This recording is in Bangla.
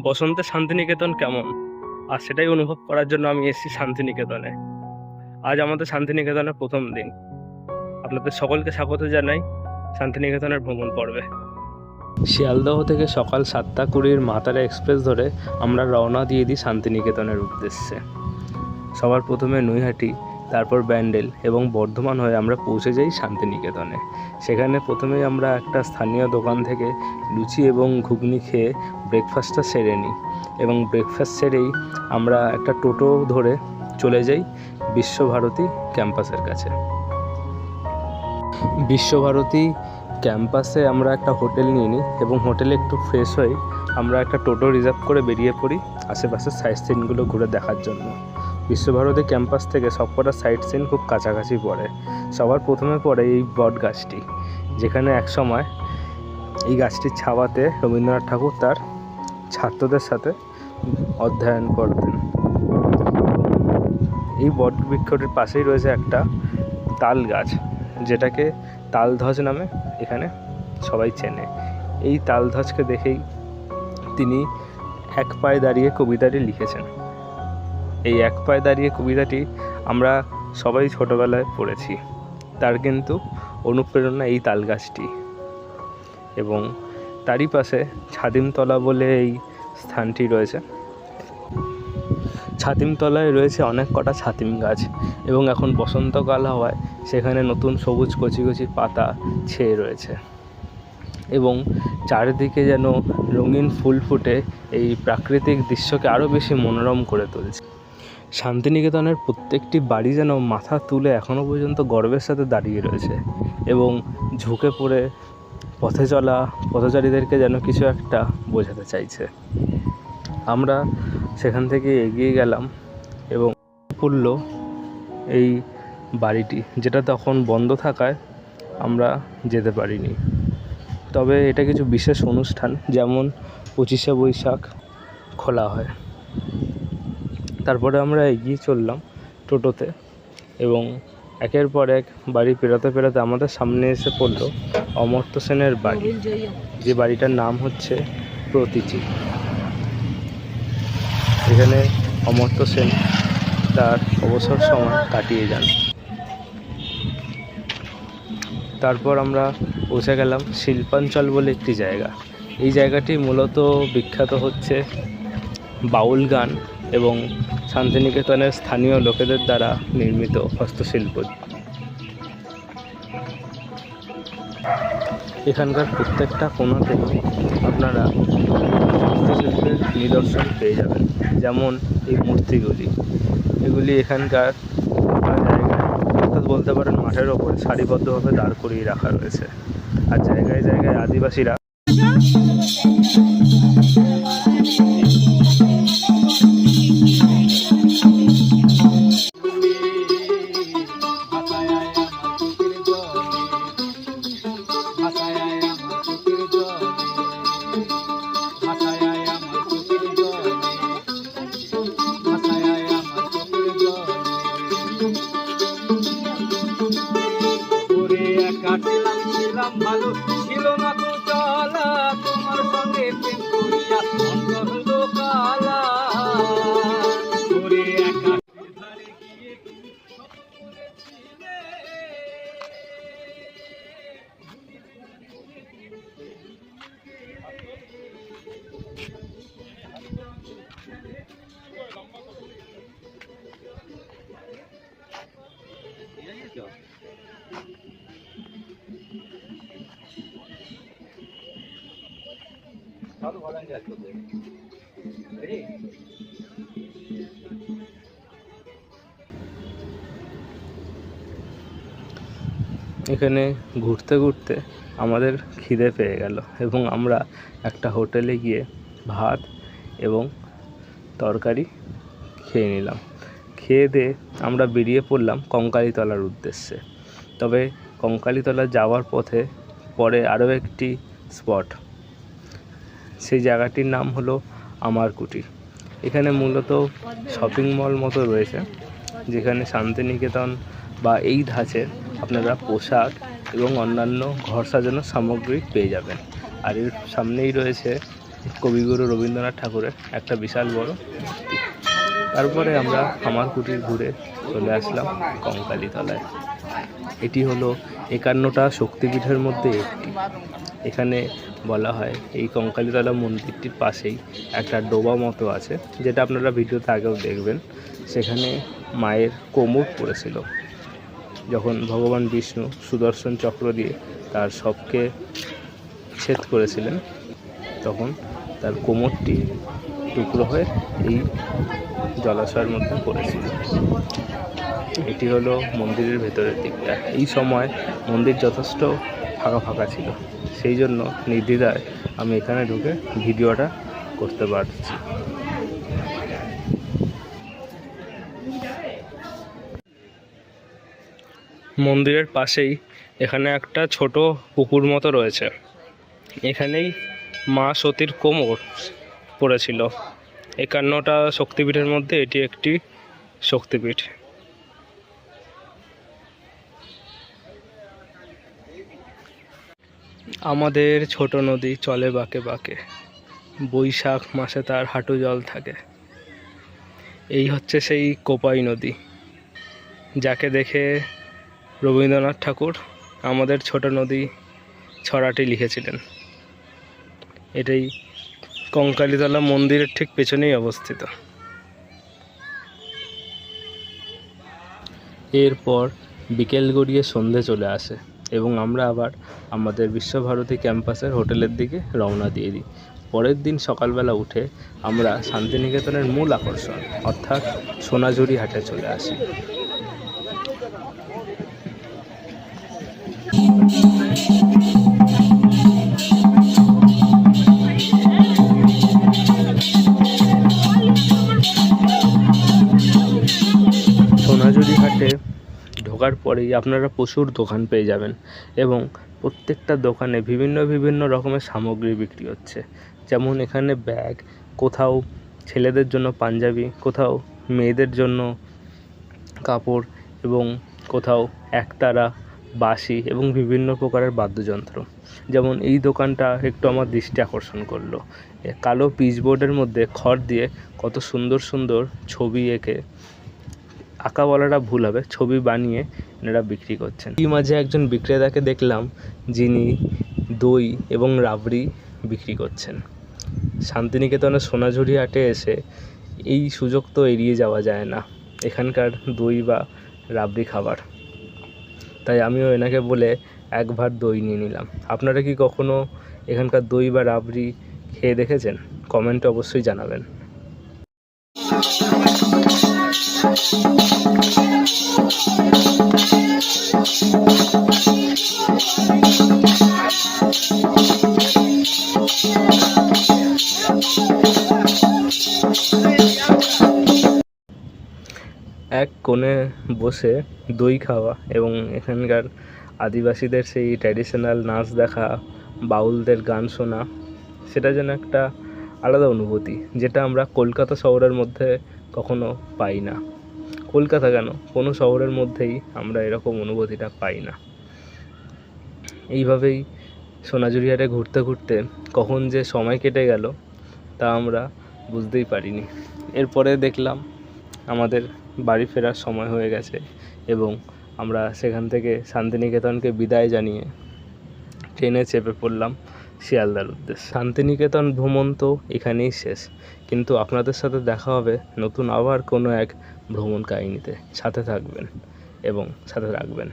বসন্তে শান্তিনিকেতন কেমন, আর সেটাই অনুভব করার জন্য আমি এসেছি শান্তিনিকেতনে। আজ আমাদের শান্তিনিকেতনের প্রথম দিন। আপনাদের সকলকে স্বাগত জানাই শান্তিনিকেতনের ভ্রমণ পর্বে। শিয়ালদহ থেকে সকাল 7:20 মাতারা এক্সপ্রেস ধরে আমরা রওনা দিয়ে দিই শান্তিনিকেতনের উদ্দেশ্যে। সবার প্রথমে নৈহাটি, তারপর ব্যান্ডেল এবং বর্ধমান হয়ে আমরা পৌঁছে যাই শান্তিনিকেতনে। সেখানে প্রথমেই আমরা একটা স্থানীয় দোকান থেকে লুচি এবং ঘুগনি খেয়ে ব্রেকফাস্টটা সেরে নিই, এবং ব্রেকফাস্ট সেরেই আমরা একটা টোটো ধরে চলে যাই বিশ্বভারতী ক্যাম্পাসের কাছে। বিশ্বভারতী ক্যাম্পাসে আমরা একটা হোটেল নিয়ে নিই এবং হোটেলে একটু ফ্রেশ হয়ে আমরা একটা টোটো রিজার্ভ করে বেরিয়ে পড়ি আশেপাশের সাইট সিনগুলো ঘুরে দেখার জন্য। বিশ্বভারতী ক্যাম্পাস থেকে সবকটা সাইট সিন খুব কাছাকাছি পড়ে। সবার প্রথমে পড়ে এই বট গাছটি, যেখানে একসময় এই গাছটির ছাওয়াতে রবীন্দ্রনাথ ঠাকুর তার ছাত্রদের সাথে অধ্যয়ন করতেন। এই বট বৃক্ষটির পাশেই রয়েছে একটা তাল গাছ, যেটাকে তালধ্বজ নামে এখানে সবাই চেনে। এই তালধ্বজকে দেখেই তিনি এক পায়ে দাঁড়িয়ে কবিতাটি লিখেছেন। এই এক পায়ে দাঁড়িয়ে কবিতাটি আমরা সবাই ছোটোবেলায় পড়েছি। তার কিন্তু অনুপ্রেরণা এই তাল গাছটি, এবং তারই পাশে ছাতিমতলা বলে এই স্থানটি রয়েছে। ছাতিমতলায় রয়েছে অনেক কটা ছাতিম গাছ, এবং এখন বসন্তকাল হওয়ায় সেখানে নতুন সবুজ কচি কচি পাতা ছেয়ে রয়েছে, এবং চারিদিকে যেন রঙিন ফুল ফুটে এই প্রাকৃতিক দৃশ্যকে আরও বেশি মনোরম করে তুলছে। শান্তিনিকেতনের প্রত্যেকটি বাড়ি যেন মাথা তুলে এখনও পর্যন্ত গর্বের সাথে দাঁড়িয়ে রয়েছে, এবং ঝুঁকে পড়ে পথে চলা পথচারীদেরকে যেন কিছু একটা বোঝাতে চাইছে। আমরা সেখান থেকে এগিয়ে গেলাম এবং পড়ল এই বাড়িটি, যেটা তখন বন্ধ থাকায় আমরা যেতে পারিনি। তবে এটা কিছু বিশেষ অনুষ্ঠান, যেমন 25শে বৈশাখ খোলা হয়। তারপরে আমরা এগিয়ে চললাম টোটোতে, এবং একের পর এক বাড়ি পেরোতে পেরোতে আমাদের সামনে এসে পড়ল অমর্ত্য সেনের বাড়ি, যে বাড়িটার নাম হচ্ছে প্রতীচি। এখানে অমর্ত্য সেন তার অবসর সময় কাটিয়ে যান। তারপর আমরা পৌঁছে গেলাম শিল্পাঞ্চল বলে একটি জায়গা। এই জায়গাটি মূলত বিখ্যাত হচ্ছে বাউল গান এবং শান্তিনিকেতনের স্থানীয় লোকেদের দ্বারা নির্মিত হস্তশিল্প। এখানকার প্রত্যেকটা কোণাতে আপনারা হস্তশিল্পের নিদর্শন পেয়ে যাবেন, যেমন এই মূর্তিগুলি। এগুলি এখানকার জায়গায়, অর্থাৎ বলতে পারেন মাঠের ওপর সারিবদ্ধভাবে দাঁড় করিয়ে রাখা রয়েছে। আর জায়গায় জায়গায় আদিবাসীরা ভালো ছিল না তো চলা, তোমার সঙ্গে প্রেম করিয়া অন্তর হলো কালা। ওরে একা ধারে গিয়ে স্বপ্ন করেছিলে, এখানে ঘুরতে ঘুরতে আমাদের খিদে পেয়ে গেল, এবং আমরা একটা হোটেলে গিয়ে ভাত এবং তরকারি খেয়ে নিলাম। খেয়ে দিয়ে আমরা বেরিয়ে পড়লাম কঙ্কালীতলার উদ্দেশ্যে। তবে কঙ্কালীতলা যাওয়ার পথে পরে আরও একটি স্পট, সেই জায়গাটির নাম হলো আমার কুটির। এখানে মূলত শপিং মল মতো রয়েছে, যেখানে শান্তিনিকেতন বা এই ধাঁচের আপনারা পোশাক এবং অন্যান্য ঘর সাজানোর সামগ্রী পেয়ে যাবেন। আর এর সামনেই রয়েছে কবিগুরু রবীন্দ্রনাথ ঠাকুরের একটা বিশাল বড় মূর্তি। তারপরে আমরা আমার কুটির ঘুরে চলে আসলাম কঙ্কালীতলায়। এটি হলো 51টা শক্তিপীঠের মধ্যে একটি। এখানে বলা হয় এই কঙ্কালীতলা মন্দিরটির পাশেই একটা ডোবা মতো আছে, যেটা আপনারা ভিডিওতে আগেও দেখবেন। সেখানে মায়ের কোমর পড়েছিল যখন ভগবান বিষ্ণু সুদর্শন চক্র দিয়ে তার সবকে ছেদ করেছিলেন, তখন তার কোমরটি টুকরো হয়ে এই জলাশয়ের মধ্যে পড়েছিল। এটি হলো মন্দিরের ভেতরের দিকটা। এই সময় মন্দির যথেষ্ট ফাঁকা ফাঁকা ছিল, সেই জন্য নির্দ্বিধায় আমি এখানে ঢুকে ভিডিওটা করতে পারছি। মন্দিরের পাশেই এখানে একটা ছোট পুকুর মতো রয়েছে। এখানেই মা সতীর কোমর পড়েছিল। 51টা শক্তিপীঠের মধ্যে এটি একটি শক্তিপীঠ। আমাদের ছোট নদী চলে বাঁকে বাঁকে, বৈশাখ মাসে তার হাঁটু জল থাকে। এই হচ্ছে সেই কোপাই নদী, যাকে দেখে রবীন্দ্রনাথ ঠাকুর আমাদের ছোট নদী ছড়াটি লিখেছিলেন। এটাই কঙ্কালীতলা মন্দিরের ঠিক পেছনেই অবস্থিত। এরপর বিকেল গড়িয়ে সন্ধে চলে আসে এবং আমরা আবার আমাদের বিশ্বভারতী ক্যাম্পাসের হোটেলের দিকে রওনা দিয়ে দিই। পরের দিন সকালবেলা উঠে আমরা শান্তিনিকেতনের মূল আকর্ষণ অর্থাৎ সোনাঝুরি হাটে চলে আসি। সোনাঝুরি হাটে ঢোকার পরেই আপনারা প্রচুর দোকান পেয়ে যাবেন এবং প্রত্যেকটা দোকানে বিভিন্ন বিভিন্ন রকমের সামগ্রী বিক্রি হচ্ছে। যেমন এখানে ব্যাগ, কোথাও ছেলেদের জন্য পাঞ্জাবি, কোথাও মেয়েদের জন্য কাপড় এবং কোথাও একতারা, বাঁশি এবং বিভিন্ন প্রকারের বাদ্যযন্ত্র। যেমন এই দোকানটা একটু আমার দৃষ্টি আকর্ষণ করলো। কালো পিচবোর্ডের মধ্যে খড় দিয়ে কত সুন্দর সুন্দর ছবি এঁকে, আঁকা বলাটা ভুল হবে, ছবি বানিয়ে এনারা বিক্রি করছেন। এই মাঝে একজন বিক্রেতাকে দেখলাম যিনি দই এবং রাবড়ি বিক্রি করছেন। শান্তিনিকেতনের সোনাঝুরি হাটে এসে এই সুযোগ তো এড়িয়ে যাওয়া যায় না, এখানকার দই বা রাবড়ি খাবার। তাই আমিও এনাকে বলে এক ভাত দই নিয়ে নিলাম। আপনারা কি কখনো এখানকার দই বা রাবড়ি খেয়ে দেখেছেন? কমেন্টে অবশ্যই জানাবেন। এক কোণে বসে দই খাওয়া এবং এখানকার আদিবাসীদের সেই ট্র্যাডিশনাল নাচ দেখা, বাউলদের গান শোনা, সেটা যেন একটা আলাদা অনুভূতি, যেটা আমরা কলকাতা শহরের মধ্যে কখনো পাই না। কলকাতা কেন, কোনো শহরের মধ্যেই আমরা এরকম অনুভূতিটা পাই না। এইভাবেই সোনাঝুরি হাটে ঘুরতে ঘুরতে কখন যে সময় কেটে গেল তা আমরা বুঝতেই পারিনি। এরপরে দেখলাম আমাদের বাড়ি ফেরার সময় হয়ে গেছে এবং আমরা সেখান থেকে শান্তিনিকেতনকে বিদায় জানিয়ে ট্রেনে চেপে পড়লাম শিয়ালদার উদ্দেশ্যে। শান্তিনিকেতন ভ্রমণ তো এখানেই শেষ, কিন্তু আপনাদের সাথে দেখা হবে নতুন আবার কোনো এক ভ্রমণ কাহিনীতে। সাথে থাকবেন এবং সাথে রাখবেন।